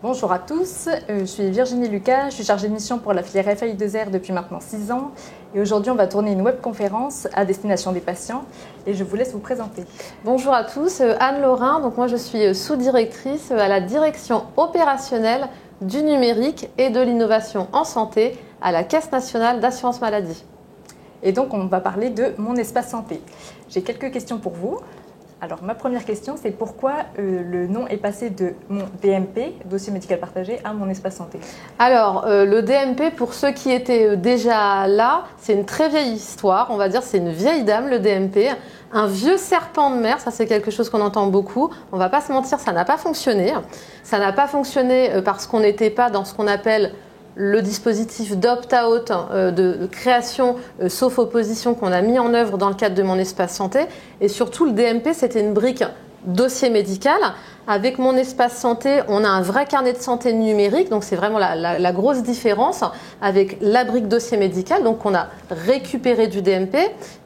Bonjour à tous, je suis Virginie Lucas, je suis chargée de mission pour la filière FAI2R depuis maintenant 6 ans et aujourd'hui on va tourner une webconférence à destination des patients et je vous laisse vous présenter. Bonjour à tous, Anne Laurin, donc moi je suis sous-directrice à la direction opérationnelle du numérique et de l'innovation en santé à la Caisse nationale d'assurance maladie. Et donc on va parler de Mon Espace Santé. J'ai quelques questions pour vous. Alors ma première question, c'est pourquoi le nom est passé de mon DMP, dossier médical partagé, à Mon Espace Santé. Alors le DMP, pour ceux qui étaient déjà là, c'est une très vieille histoire, on va dire c'est une vieille dame le DMP, un vieux serpent de mer, ça c'est quelque chose qu'on entend beaucoup, on va pas se mentir, ça n'a pas fonctionné. Ça n'a pas fonctionné parce qu'on n'était pas dans ce qu'on appelle le dispositif d'opt-out, de création sauf opposition qu'on a mis en œuvre dans le cadre de Mon Espace Santé. Et surtout, le DMP, c'était une brique dossier médical. Avec Mon Espace Santé, on a un vrai carnet de santé numérique, donc c'est vraiment la grosse différence avec la brique dossier médical. Donc on a récupéré du DMP,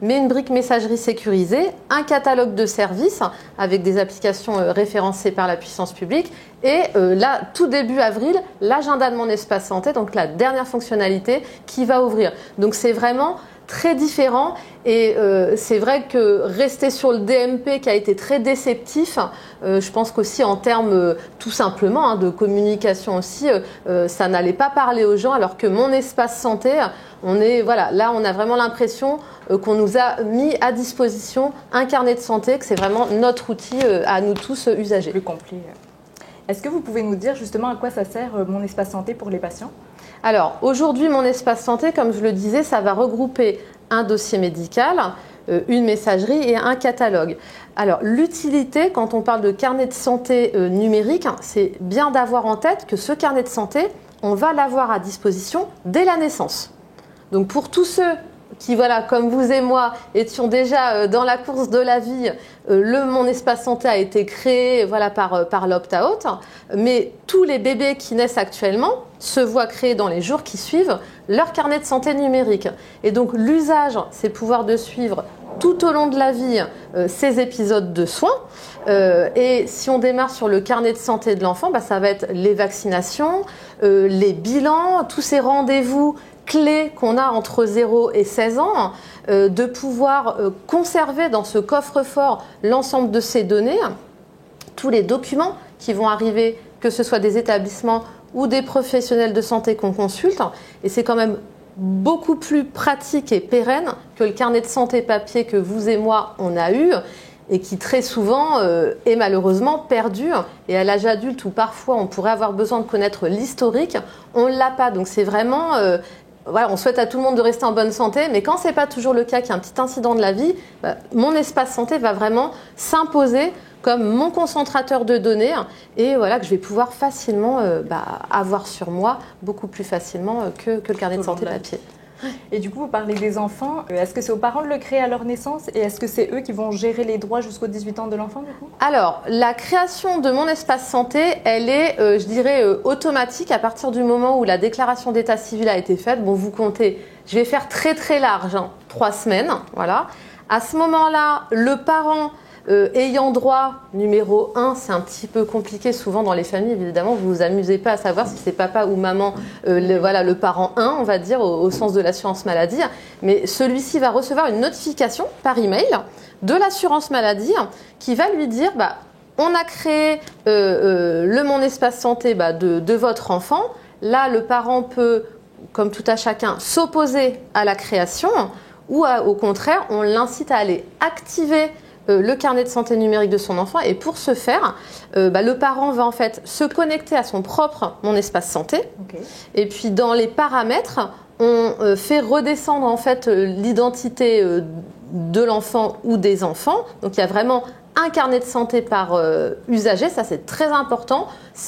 mais une brique messagerie sécurisée, un catalogue de services avec des applications référencées par la puissance publique et là, tout début avril, l'agenda de Mon Espace Santé, donc la dernière fonctionnalité qui va ouvrir. Donc c'est vraiment très différent et c'est vrai que rester sur le DMP qui a été très déceptif, je pense qu'aussi en termes tout simplement de communication aussi, ça n'allait pas parler aux gens alors que Mon Espace Santé, là on a vraiment l'impression qu'on nous a mis à disposition un carnet de santé, que c'est vraiment notre outil à nous tous usagers. Plus complet. Est-ce que vous pouvez nous dire justement à quoi ça sert Mon Espace Santé pour les patients ? Alors aujourd'hui, Mon Espace Santé, comme je le disais, ça va regrouper un dossier médical, une messagerie et un catalogue. Alors l'utilité, quand on parle de carnet de santé numérique, c'est bien d'avoir en tête que ce carnet de santé, on va l'avoir à disposition dès la naissance. Donc pour tous ceux qui, comme vous et moi, étions déjà dans la course de la vie, Mon Espace Santé a été créé par l'opt-out, mais tous les bébés qui naissent actuellement se voient créer dans les jours qui suivent leur carnet de santé numérique. Et donc l'usage, c'est pouvoir de suivre tout au long de la vie ces épisodes de soins. Et si on démarre sur le carnet de santé de l'enfant, ça va être les vaccinations, les bilans, tous ces rendez-vous clés qu'on a entre 0 et 16 ans, de pouvoir conserver dans ce coffre-fort l'ensemble de ces données, tous les documents qui vont arriver, que ce soit des établissements ou des professionnels de santé qu'on consulte. Et c'est quand même beaucoup plus pratique et pérenne que le carnet de santé papier que vous et moi, on a eu et qui très souvent est malheureusement perdu. Et à l'âge adulte où parfois on pourrait avoir besoin de connaître l'historique, on ne l'a pas. Donc c'est vraiment... on souhaite à tout le monde de rester en bonne santé, mais quand ce n'est pas toujours le cas, qu'il y a un petit incident de la vie, Mon Espace Santé va vraiment s'imposer comme mon concentrateur de données et que je vais pouvoir facilement avoir sur moi beaucoup plus facilement que le carnet de santé papier. Et du coup, vous parlez des enfants. Est-ce que c'est aux parents de le créer à leur naissance et est-ce que c'est eux qui vont gérer les droits jusqu'aux 18 ans de l'enfant du coup ? Alors, la création de Mon Espace Santé, elle est, automatique à partir du moment où la déclaration d'état civil a été faite. Bon, vous comptez, je vais faire très très large, 3 semaines, voilà. À ce moment-là, le parent ayant droit, numéro 1, c'est un petit peu compliqué souvent dans les familles, évidemment, vous vous amusez pas à savoir si c'est papa ou maman, le parent 1, on va dire, au sens de l'assurance maladie, mais celui-ci va recevoir une notification par email de l'assurance maladie qui va lui dire, on a créé le Mon Espace Santé de votre enfant, là le parent peut, comme tout à chacun, s'opposer à la création ou au contraire, on l'incite à aller activer le carnet de santé numérique de son enfant et pour ce faire, le parent va en fait se connecter à son propre Mon Espace Santé. Okay. Et puis dans les paramètres, on fait redescendre en fait l'identité de l'enfant ou des enfants. Donc il y a vraiment un carnet de santé par usager, ça c'est très important.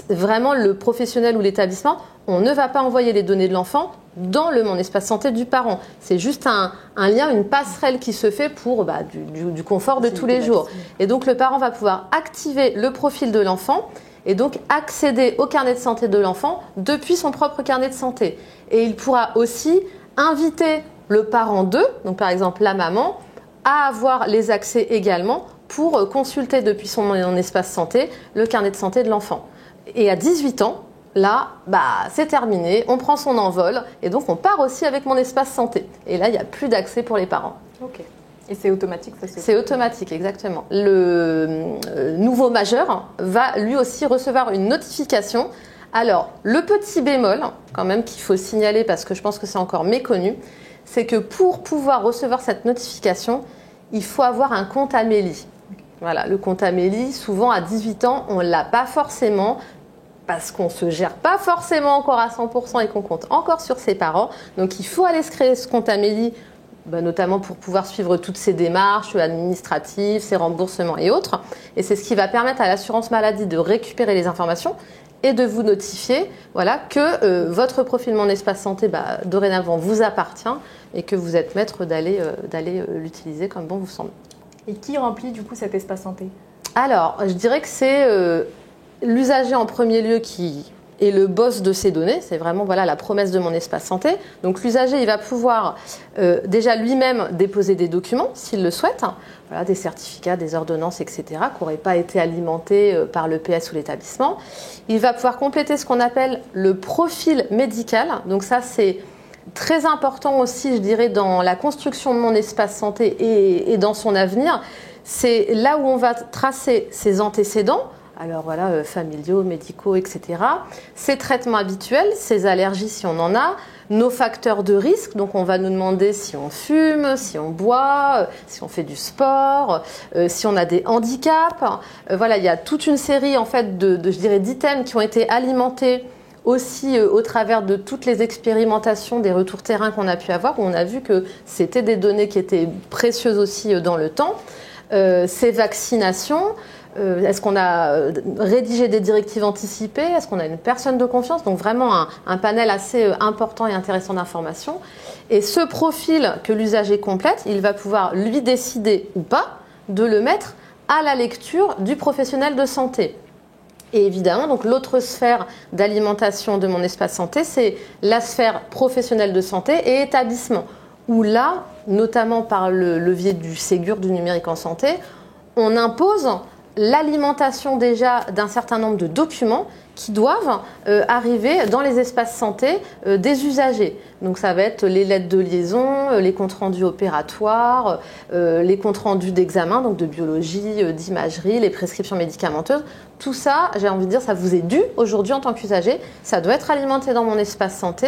Vraiment le professionnel ou l'établissement, on ne va pas envoyer les données de l'enfant dans le Mon Espace Santé du parent. C'est juste un lien, une passerelle qui se fait pour du confort de tous les jours. Et donc le parent va pouvoir activer le profil de l'enfant et donc accéder au carnet de santé de l'enfant depuis son propre carnet de santé. Et il pourra aussi inviter le parent d'eux, donc par exemple la maman, à avoir les accès également pour consulter depuis son espace santé le carnet de santé de l'enfant. Et à 18 ans, là, c'est terminé, on prend son envol et donc on part aussi avec mon espace santé. Et là, il n'y a plus d'accès pour les parents. Ok. Et c'est automatique, ça c'est automatique, exactement. Le nouveau majeur va lui aussi recevoir une notification. Alors, le petit bémol, quand même, qu'il faut signaler parce que je pense que c'est encore méconnu, c'est que pour pouvoir recevoir cette notification, il faut avoir un compte Amélie. Voilà, le compte Amélie, souvent à 18 ans, on ne l'a pas forcément parce qu'on ne se gère pas forcément encore à 100% et qu'on compte encore sur ses parents. Donc, il faut aller se créer ce compte Amélie, notamment pour pouvoir suivre toutes ces démarches administratives, ces remboursements et autres. Et c'est ce qui va permettre à l'assurance maladie de récupérer les informations et de vous notifier que votre profil Mon Espace Santé dorénavant vous appartient et que vous êtes maître d'aller l'utiliser comme bon vous semble. Et qui remplit du coup cet espace santé? Alors, je dirais que c'est l'usager en premier lieu qui est le boss de ces données. C'est vraiment la promesse de Mon Espace Santé. Donc l'usager, il va pouvoir déjà lui-même déposer des documents s'il le souhaite, des certificats, des ordonnances, etc., qui n'auraient pas été alimentés par le PS ou l'établissement. Il va pouvoir compléter ce qu'on appelle le profil médical. Donc ça, c'est très important aussi, je dirais, dans la construction de Mon Espace Santé et dans son avenir. C'est là où on va tracer ses antécédents, alors familiaux, médicaux, etc. Ses traitements habituels, ses allergies si on en a, nos facteurs de risque, donc on va nous demander si on fume, si on boit, si on fait du sport, si on a des handicaps. Il y a toute une série en fait d'items qui ont été alimentés aussi au travers de toutes les expérimentations, des retours terrain qu'on a pu avoir, où on a vu que c'était des données qui étaient précieuses aussi dans le temps. Ces vaccinations, est-ce qu'on a rédigé des directives anticipées? Est-ce qu'on a une personne de confiance? Donc vraiment un panel assez important et intéressant d'informations. Et ce profil que l'usager complète, il va pouvoir lui décider ou pas de le mettre à la lecture du professionnel de santé. Et évidemment, donc l'autre sphère d'alimentation de Mon Espace Santé, c'est la sphère professionnelle de santé et établissement, où là, notamment par le levier du Ségur du numérique en santé, on impose l'alimentation déjà d'un certain nombre de documents qui doivent arriver dans les espaces santé des usagers. Donc ça va être les lettres de liaison, les comptes rendus opératoires, les comptes rendus d'examen, donc de biologie, d'imagerie, les prescriptions médicamenteuses. Tout ça, j'ai envie de dire, ça vous est dû aujourd'hui en tant qu'usager. Ça doit être alimenté dans Mon Espace Santé.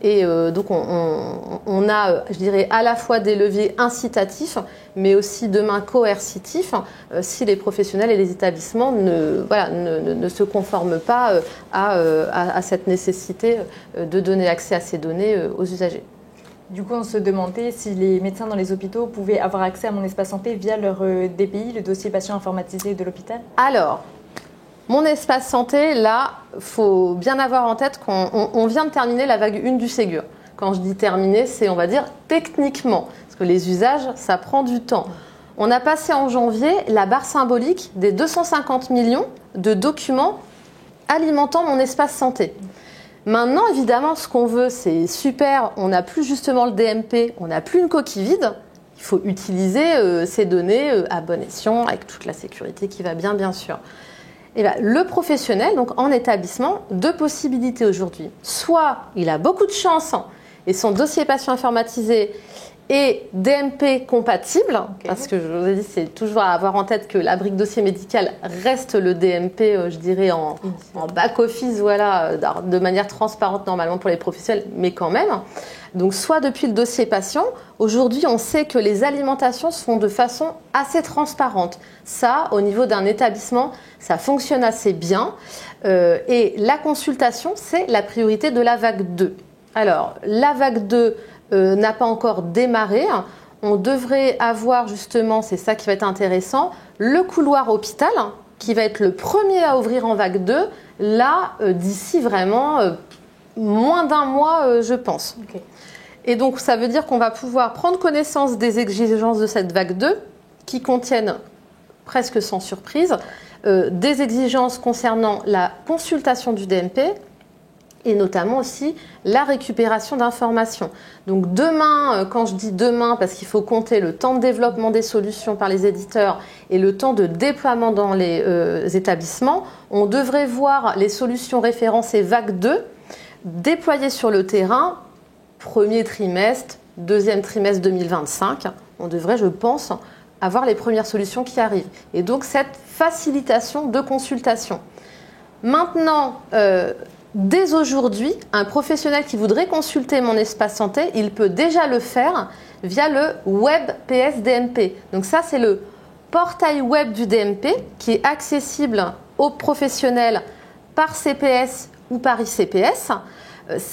Et donc on a, je dirais, à la fois des leviers incitatifs, mais aussi demain coercitifs, si les professionnels et les établissements ne se conforment pas à cette nécessité de donner accès à ces données aux usagers. Du coup, on se demandait si les médecins dans les hôpitaux pouvaient avoir accès à Mon Espace Santé via leur DPI, le dossier patient informatisé de l'hôpital. Alors, Mon Espace Santé, là, il faut bien avoir en tête qu'on vient de terminer la vague 1 du Ségur. Quand je dis terminer, c'est, on va dire, techniquement, parce que les usages, ça prend du temps. On a passé en janvier la barre symbolique des 250 millions de documents alimentant Mon Espace Santé. Maintenant, évidemment, ce qu'on veut, c'est super, on n'a plus justement le DMP, on n'a plus une coquille vide. Il faut utiliser ces données à bon escient, avec toute la sécurité qui va bien sûr. Et le professionnel, donc en établissement, deux possibilités aujourd'hui. Soit il a beaucoup de chance et son dossier patient informatisé est DMP compatible, parce que je vous ai dit, c'est toujours à avoir en tête que la brique dossier médical reste le DMP, je dirais, en back-office, de manière transparente normalement pour les professionnels, mais quand même. Donc soit depuis le dossier patient, aujourd'hui on sait que les alimentations se font de façon assez transparente. Ça, au niveau d'un établissement, ça fonctionne assez bien. Et la consultation, c'est la priorité de la vague 2. Alors, la vague 2 n'a pas encore démarré. On devrait avoir justement, c'est ça qui va être intéressant, le couloir hôpital qui va être le premier à ouvrir en vague 2, là, d'ici vraiment moins d'un mois, je pense. Okay. Et donc, ça veut dire qu'on va pouvoir prendre connaissance des exigences de cette vague 2 qui contiennent, presque sans surprise, des exigences concernant la consultation du DMP et notamment aussi la récupération d'informations. Donc demain, quand je dis demain, parce qu'il faut compter le temps de développement des solutions par les éditeurs et le temps de déploiement dans les établissements, on devrait voir les solutions référencées vague 2 déployées sur le terrain, premier trimestre, deuxième trimestre 2025. On devrait, je pense, avoir les premières solutions qui arrivent. Et donc cette facilitation de consultation. Maintenant, dès aujourd'hui, un professionnel qui voudrait consulter mon espace santé, il peut déjà le faire via le web PS DMP. Donc ça, c'est le portail web du DMP qui est accessible aux professionnels par CPS ou par ICPS.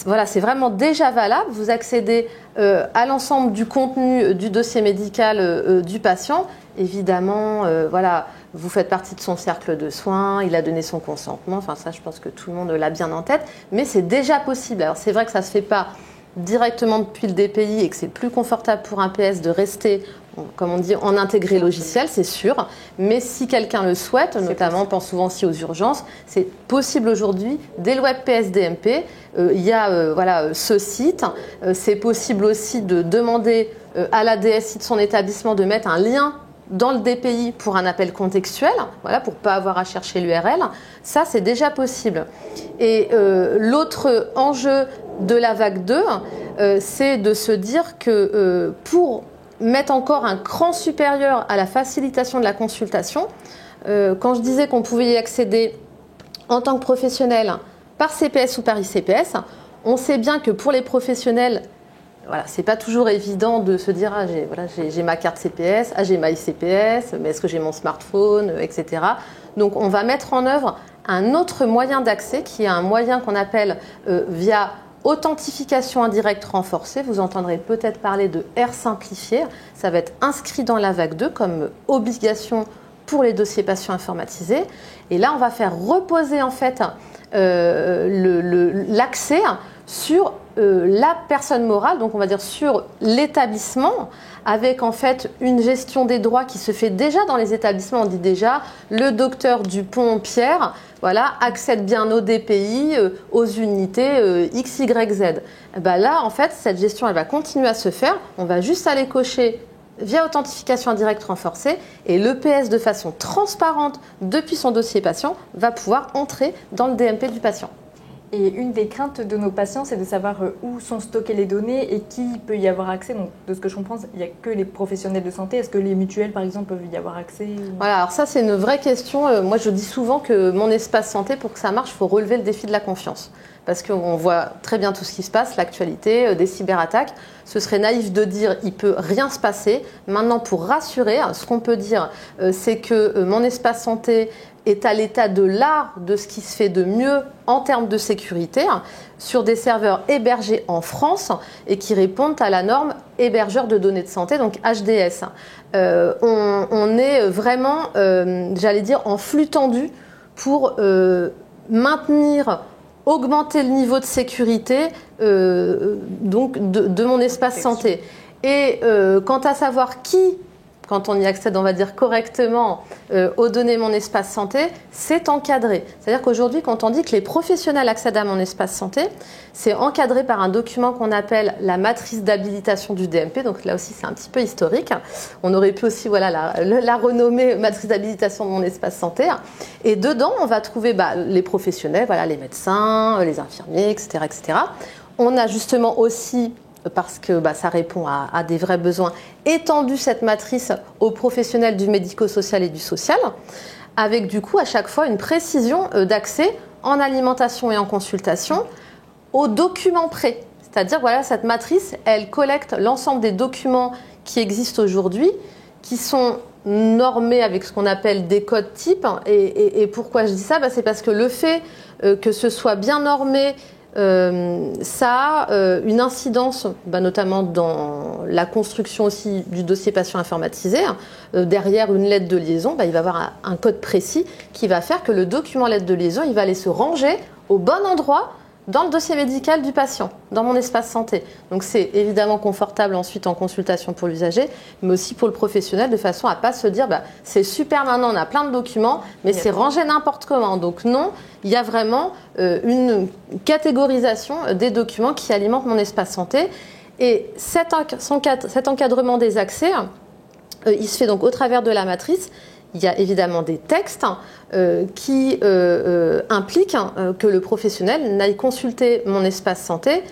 Voilà, c'est vraiment déjà valable. Vous accédez à l'ensemble du contenu du dossier médical du patient. Évidemment, voilà, vous faites partie de son cercle de soins, il a donné son consentement. Enfin, ça, je pense que tout le monde l'a bien en tête. Mais c'est déjà possible. Alors, c'est vrai que ça ne se fait pas directement depuis le DPI et que c'est plus confortable pour un PS de rester, comme on dit, en intégré logiciel, c'est sûr. Mais si quelqu'un le souhaite, notamment, on pense souvent aussi aux urgences, c'est possible aujourd'hui dès le web PS DMP. Il y a voilà, ce site. C'est possible aussi de demander à la DSI de son établissement de mettre un lien dans le DPI pour un appel contextuel, voilà, pour ne pas avoir à chercher l'URL. Ça, c'est déjà possible. Et l'autre enjeu de la vague 2, c'est de se dire que pour mettre encore un cran supérieur à la facilitation de la consultation, quand je disais qu'on pouvait y accéder en tant que professionnel par CPS ou par ICPS, on sait bien que pour les professionnels, voilà, c'est pas toujours évident de se dire j'ai ma carte CPS, j'ai ma ICPS, mais est-ce que j'ai mon smartphone, etc. Donc on va mettre en œuvre un autre moyen d'accès qui est un moyen qu'on appelle via authentification indirecte renforcée. Vous entendrez peut-être parler de R simplifié. Ça va être inscrit dans la vague 2 comme obligation pour les dossiers patients informatisés. Et là, on va faire reposer en fait l'accès sur la personne morale, donc on va dire sur l'établissement, avec en fait une gestion des droits qui se fait déjà dans les établissements. On dit déjà, le docteur Dupont-Pierre, voilà, accède bien au DPI, aux unités X, Y, Z. Et ben là, en fait, cette gestion, elle va continuer à se faire. On va juste aller cocher via authentification indirecte renforcée et l'EPS de façon transparente depuis son dossier patient va pouvoir entrer dans le DMP du patient. Et une des craintes de nos patients, c'est de savoir où sont stockées les données et qui peut y avoir accès. Donc, de ce que je comprends, il n'y a que les professionnels de santé. Est-ce que les mutuelles, par exemple, peuvent y avoir accès Voilà, alors ça, c'est une vraie question. Moi, je dis souvent que mon espace santé, pour que ça marche, il faut relever le défi de la confiance. Parce qu'on voit très bien tout ce qui se passe, l'actualité, des cyberattaques. Ce serait naïf de dire il ne peut rien se passer. Maintenant, pour rassurer, ce qu'on peut dire, c'est que mon espace santé est à l'état de l'art de ce qui se fait de mieux en termes de sécurité sur des serveurs hébergés en France et qui répondent à la norme hébergeur de données de santé, donc HDS. On est vraiment, j'allais dire, en flux tendu pour maintenir, augmenter le niveau de sécurité donc de mon espace santé. Et quant à savoir qui, quand on y accède, on va dire correctement aux données Mon Espace Santé, c'est encadré. C'est-à-dire qu'aujourd'hui, quand on dit que les professionnels accèdent à Mon Espace Santé, c'est encadré par un document qu'on appelle la matrice d'habilitation du DMP. Donc là aussi, c'est un petit peu historique. On aurait pu aussi la renommer matrice d'habilitation de Mon Espace Santé. Et dedans, on va trouver les professionnels, voilà, les médecins, les infirmiers, etc., etc. On a justement aussi, parce que ça répond à des vrais besoins, étendu cette matrice aux professionnels du médico-social et du social, avec du coup à chaque fois une précision d'accès en alimentation et en consultation aux documents prêts. C'est-à-dire, voilà, cette matrice, elle collecte l'ensemble des documents qui existent aujourd'hui, qui sont normés avec ce qu'on appelle des codes types. Et pourquoi je dis ça ? C'est parce que le fait que ce soit bien normé, ça a une incidence, notamment dans la construction aussi du dossier patient informatisé. Derrière une lettre de liaison, il va y avoir un code précis qui va faire que le document lettre de liaison, il va aller se ranger au bon endroit dans le dossier médical du patient, dans mon espace santé. Donc c'est évidemment confortable ensuite en consultation pour l'usager, mais aussi pour le professionnel, de façon à ne pas se dire c'est super, maintenant on a plein de documents, mais c'est rangé n'importe comment. Donc non, il y a vraiment une catégorisation des documents qui alimentent mon espace santé. Et cet encadrement des accès, il se fait donc au travers de la matrice. Il y a évidemment des textes qui impliquent que le professionnel n'aille consulter mon espace santé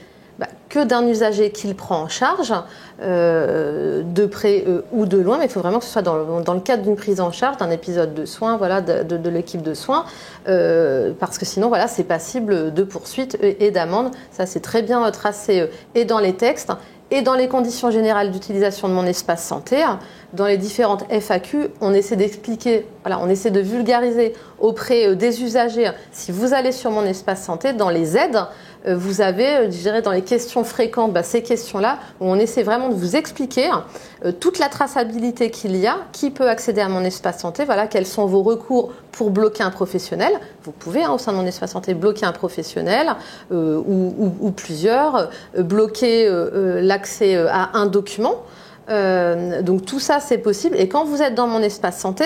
que d'un usager qu'il prend en charge, de près ou de loin, mais il faut vraiment que ce soit dans le cadre d'une prise en charge, d'un épisode de soins, voilà, de l'équipe de soins, parce que sinon, voilà, c'est passible de poursuites et d'amendes. Ça, c'est très bien tracé et dans les textes et dans les conditions générales d'utilisation de mon espace santé. Dans les différentes FAQ, on essaie d'expliquer, voilà, on essaie de vulgariser auprès des usagers. Si vous allez sur mon espace santé, dans les aides, vous avez, je dirais, dans les questions fréquentes, ces questions-là, où on essaie vraiment de vous expliquer toute la traçabilité qu'il y a, qui peut accéder à mon espace santé, voilà, quels sont vos recours pour bloquer un professionnel. Vous pouvez, au sein de mon espace santé, bloquer un professionnel ou plusieurs, bloquer l'accès à un document. Donc tout ça, c'est possible. Et quand vous êtes dans mon espace santé,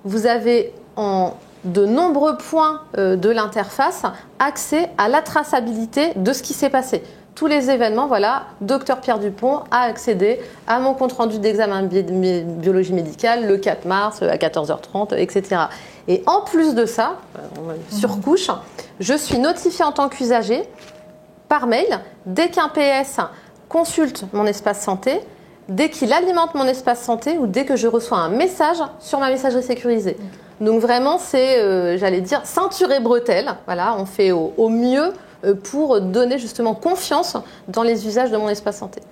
vous avez en de nombreux points de l'interface accès à la traçabilité de ce qui s'est passé. Tous les événements, voilà, Dr Pierre Dupont a accédé à mon compte-rendu d'examen biologie médicale le 4 mars à 14h30, etc. Et en plus de ça, surcouche, je suis notifiée en tant qu'usager par mail dès qu'un PS consulte mon espace santé, dès qu'il alimente mon espace santé ou dès que je reçois un message sur ma messagerie sécurisée. Donc vraiment, c'est, j'allais dire, ceinture et bretelles. Voilà, on fait au mieux pour donner justement confiance dans les usages de mon espace santé.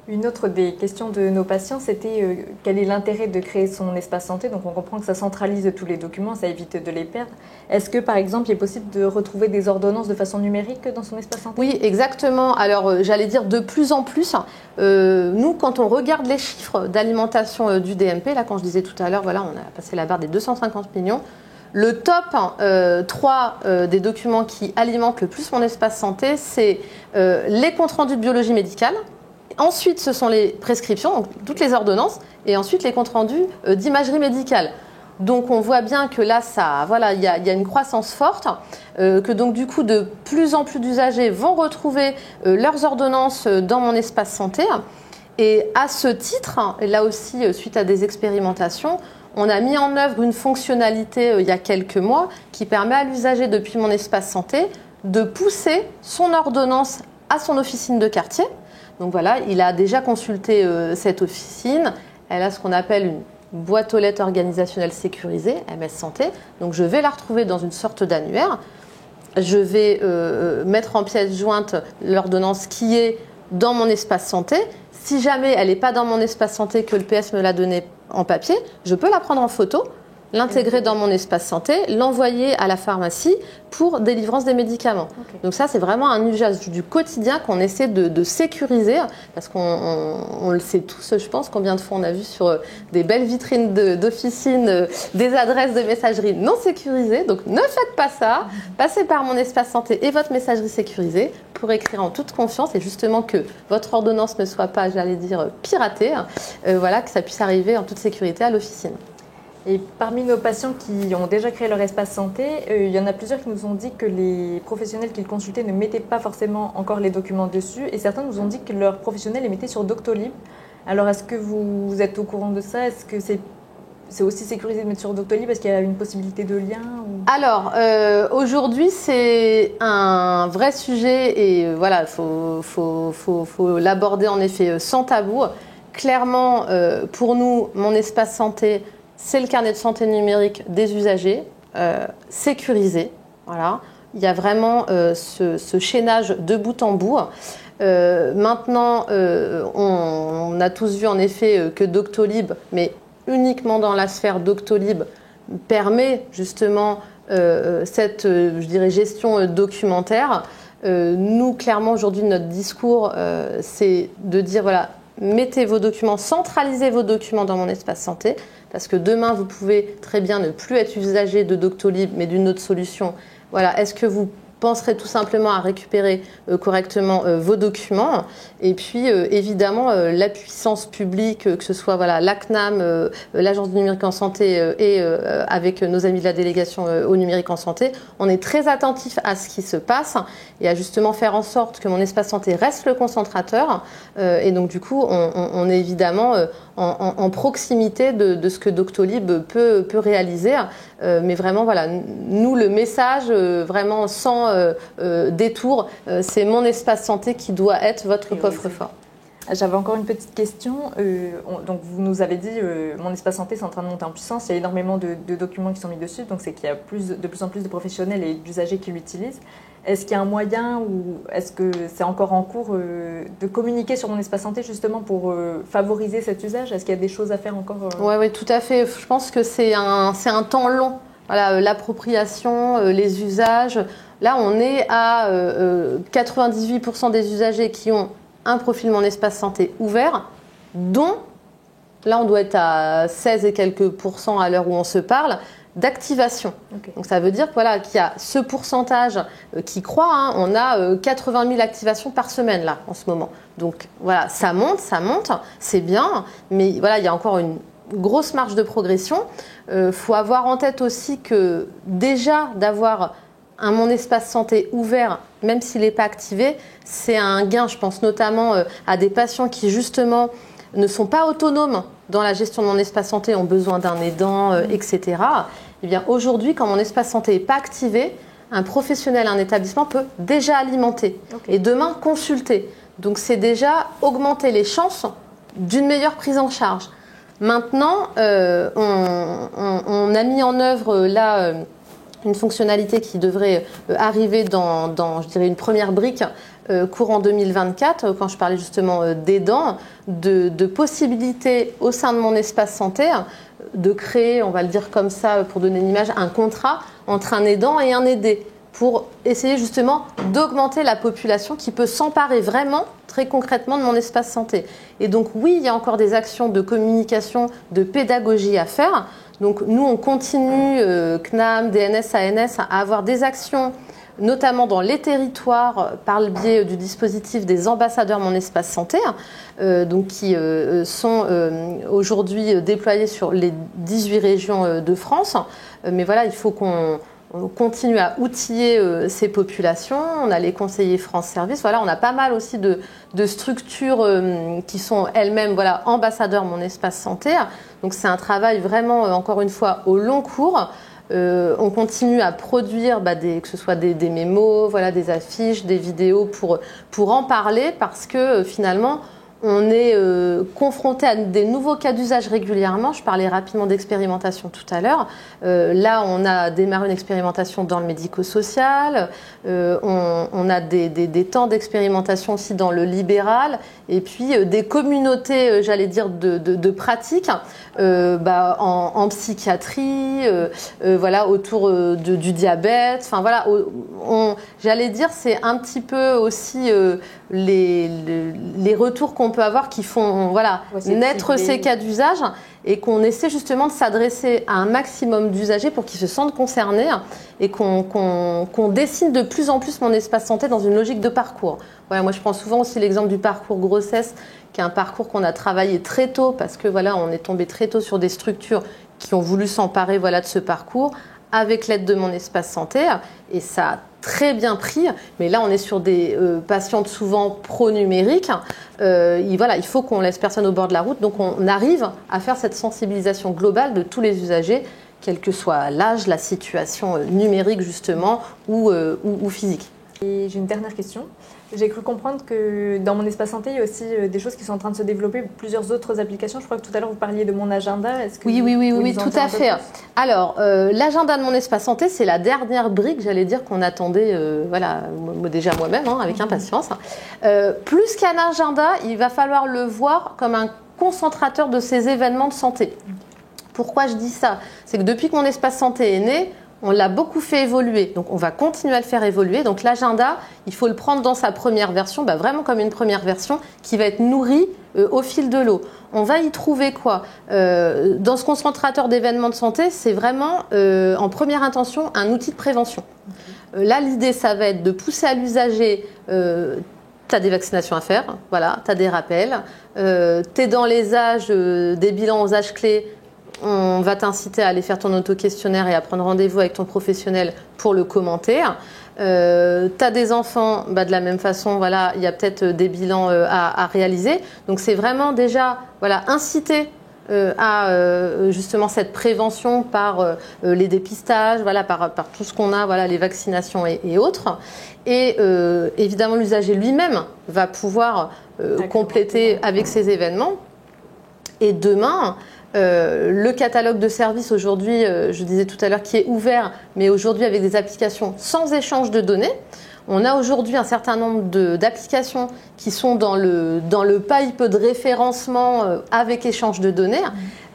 Une autre des questions de nos patients, c'était quel est l'intérêt de créer son espace santé? Donc on comprend que ça centralise tous les documents, ça évite de les perdre. Est-ce que par exemple, il est possible de retrouver des ordonnances de façon numérique dans son espace santé? Oui, exactement. Alors j'allais dire de plus en plus. Nous, quand on regarde les chiffres d'alimentation du DMP, là quand je disais tout à l'heure, voilà, on a passé la barre des 250 millions. Le top 3 des documents qui alimentent le plus mon espace santé, c'est les comptes rendus de biologie médicale. Ensuite, ce sont les prescriptions, donc toutes les ordonnances, et ensuite les comptes rendus d'imagerie médicale. Donc on voit bien que là, voilà, il y a une croissance forte, que donc du coup de plus en plus d'usagers vont retrouver leurs ordonnances dans mon espace santé. Et à ce titre, là aussi suite à des expérimentations, on a mis en œuvre une fonctionnalité il y a quelques mois qui permet à l'usager depuis mon espace santé de pousser son ordonnance à son officine de quartier. Donc voilà, il a déjà consulté cette officine. Elle a ce qu'on appelle une boîte aux lettres organisationnelle sécurisée, MS Santé. Donc je vais la retrouver dans une sorte d'annuaire. Je vais mettre en pièce jointe l'ordonnance qui est dans mon espace santé. Si jamais elle n'est pas dans mon espace santé, que le PS me l'a donnée en papier, je peux la prendre en photo, l'intégrer dans mon espace santé, l'envoyer à la pharmacie pour délivrance des médicaments. Okay. Donc ça, c'est vraiment un usage du quotidien qu'on essaie de sécuriser, parce qu'on le sait tous, je pense, combien de fois on a vu sur des belles vitrines d'officines des adresses de messagerie non sécurisées. Donc ne faites pas ça, passez par mon espace santé et votre messagerie sécurisée pour écrire en toute confiance et justement que votre ordonnance ne soit pas, j'allais dire, piratée, voilà, que ça puisse arriver en toute sécurité à l'officine. Et parmi nos patients qui ont déjà créé leur espace santé, il y en a plusieurs qui nous ont dit que les professionnels qu'ils consultaient ne mettaient pas forcément encore les documents dessus. Et certains nous ont dit que leurs professionnels les mettaient sur Doctolib. Alors, est-ce que vous êtes au courant de ça? Est-ce que c'est aussi sécurisé de mettre sur Doctolib? Est-ce qu'il y a une possibilité de lien Alors, aujourd'hui, c'est un vrai sujet et voilà, il faut l'aborder en effet sans tabou. Clairement, pour nous, mon espace santé, c'est le carnet de santé numérique des usagers, sécurisé. Voilà. Il y a vraiment ce chaînage de bout en bout. Maintenant, on a tous vu en effet que Doctolib, mais uniquement dans la sphère Doctolib, permet justement cette, je dirais, gestion documentaire. Nous, clairement, aujourd'hui, notre discours, c'est de dire, voilà, mettez vos documents, centralisez vos documents dans mon espace santé, parce que demain, vous pouvez très bien ne plus être usager de Doctolib, mais d'une autre solution. Voilà, est-ce que vous penserez tout simplement à récupérer correctement vos documents. Et puis, évidemment, la puissance publique, que ce soit voilà, la CNAM, l'Agence du numérique en santé et avec nos amis de la délégation au numérique en santé, on est très attentif à ce qui se passe et à justement faire en sorte que mon espace santé reste le concentrateur. Et donc, du coup, on est évidemment en proximité de ce que Doctolib peut réaliser. Mais vraiment, voilà, nous, le message, vraiment sans détour, c'est mon espace santé qui doit être votre coffre-fort. J'avais encore une petite question. Donc, vous nous avez dit, mon espace santé, c'est en train de monter en puissance. Il y a énormément de documents qui sont mis dessus. Donc, c'est qu'il y a de plus en plus de professionnels et d'usagers qui l'utilisent. Est-ce qu'il y a un moyen ou est-ce que c'est encore en cours de communiquer sur mon espace santé justement pour favoriser cet usage? Est-ce qu'il y a des choses à faire encore Oui, tout à fait. Je pense que c'est un temps long. Voilà, l'appropriation, les usages. Là, on est à 98% des usagers qui ont un profil Mon Espace Santé ouvert, dont, là, on doit être à 16 et quelques pourcents à l'heure où on se parle, d'activation. Okay. Donc ça veut dire voilà, qu'il y a ce pourcentage qui croît. Hein, on a 80 000 activations par semaine là en ce moment. Donc voilà, ça monte, c'est bien, mais voilà, il y a encore une grosse marge de progression. Faut avoir en tête aussi que déjà d'avoir un Mon Espace Santé ouvert, même s'il n'est pas activé, c'est un gain. Je pense notamment à des patients qui justement ne sont pas autonomes dans la gestion de Mon Espace Santé, ont besoin d'un aidant, etc. Eh bien, aujourd'hui, quand Mon Espace Santé n'est pas activé, un professionnel, un établissement peut déjà alimenter et demain consulter. Donc, c'est déjà augmenter les chances d'une meilleure prise en charge. Maintenant, on a mis en œuvre là une fonctionnalité qui devrait arriver dans je dirais, une première brique courant 2024, quand je parlais justement d'aidants, de possibilités au sein de Mon Espace Santé de créer, on va le dire comme ça pour donner une image, un contrat entre un aidant et un aidé pour essayer justement d'augmenter la population qui peut s'emparer vraiment très concrètement de Mon Espace Santé. Et donc oui, il y a encore des actions de communication, de pédagogie à faire. Donc nous, on continue, CNAM, DNS, ANS, à avoir des actions, notamment dans les territoires, par le biais du dispositif des ambassadeurs Mon Espace Santé, donc qui sont aujourd'hui déployés sur les 18 régions de France. Mais voilà, il faut qu'on continue à outiller ces populations. On a les conseillers France Service. Voilà, on a pas mal aussi de structures qui sont elles-mêmes voilà, ambassadeurs Mon Espace Santé. Donc c'est un travail vraiment, encore une fois, au long cours. On continue à produire que ce soit des mémos, voilà, des affiches, des vidéos pour en parler parce que finalement, on est confronté à des nouveaux cas d'usage régulièrement. Je parlais rapidement d'expérimentation tout à l'heure. Là, on a démarré une expérimentation dans le médico-social. On a des temps d'expérimentation aussi dans le libéral. Et puis, des communautés, j'allais dire, de pratiques en psychiatrie, voilà, autour du diabète. Enfin, voilà, j'allais dire, c'est un petit peu aussi les retours qu'on peut avoir qui font naître ces cas d'usage et qu'on essaie justement de s'adresser à un maximum d'usagers pour qu'ils se sentent concernés et qu'on dessine de plus en plus Mon Espace Santé dans une logique de parcours. Voilà, moi je prends souvent aussi l'exemple du parcours grossesse qui est un parcours qu'on a travaillé très tôt parce que voilà, on est tombé très tôt sur des structures qui ont voulu s'emparer voilà, de ce parcours avec l'aide de Mon Espace Santé et ça a très bien pris, mais là on est sur des patientes souvent pro-numériques. Il faut qu'on laisse personne au bord de la route, donc on arrive à faire cette sensibilisation globale de tous les usagers, quel que soit l'âge, la situation numérique justement ou physique. Et j'ai une dernière question. J'ai cru comprendre que dans Mon Espace Santé, il y a aussi des choses qui sont en train de se développer, plusieurs autres applications. Je crois que tout à l'heure, vous parliez de Mon Agenda. Est-ce que oui, tout à fait. Alors, l'agenda de Mon Espace Santé, c'est la dernière brique, j'allais dire, qu'on attendait, déjà moi-même, avec impatience. Plus qu'un agenda, il va falloir le voir comme un concentrateur de ces événements de santé. Pourquoi je dis ça? C'est que depuis que Mon Espace Santé est né, on l'a beaucoup fait évoluer, donc on va continuer à le faire évoluer. Donc l'agenda, il faut le prendre dans sa première version, vraiment comme une première version qui va être nourrie au fil de l'eau. On va y trouver quoi? Dans ce concentrateur d'événements de santé, c'est vraiment en première intention un outil de prévention. Là, l'idée, ça va être de pousser à l'usager. Tu as des vaccinations à faire, voilà, tu as des rappels, tu es dans les âges, des bilans aux âges clés, on va t'inciter à aller faire ton auto-questionnaire et à prendre rendez-vous avec ton professionnel pour le commenter. Tu as des enfants, de la même façon, voilà, il y a peut-être des bilans à réaliser. Donc c'est vraiment déjà inciter à justement cette prévention par les dépistages, par tout ce qu'on a, les vaccinations et autres. Et évidemment, l'usager lui-même va pouvoir compléter avec ces événements. Et demain, le catalogue de services aujourd'hui, je disais tout à l'heure, qui est ouvert, mais aujourd'hui avec des applications sans échange de données. On a aujourd'hui un certain nombre d'applications qui sont dans le pipe de référencement avec échange de données.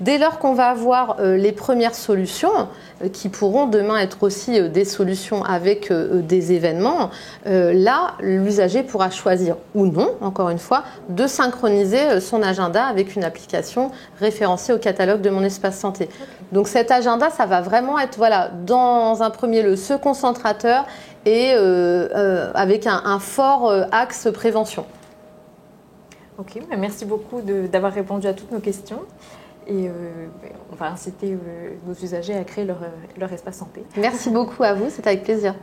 Dès lors qu'on va avoir les premières solutions, qui pourront demain être aussi des solutions avec des événements, là, l'usager pourra choisir ou non, encore une fois, de synchroniser son agenda avec une application référencée au catalogue de Mon Espace Santé. Donc cet agenda, ça va vraiment être, dans un premier lieu, ce concentrateur et avec un fort axe prévention. Ok, merci beaucoup d'avoir répondu à toutes nos questions. Et on va inciter nos usagers à créer leur espace santé. Merci beaucoup à vous, c'est avec plaisir.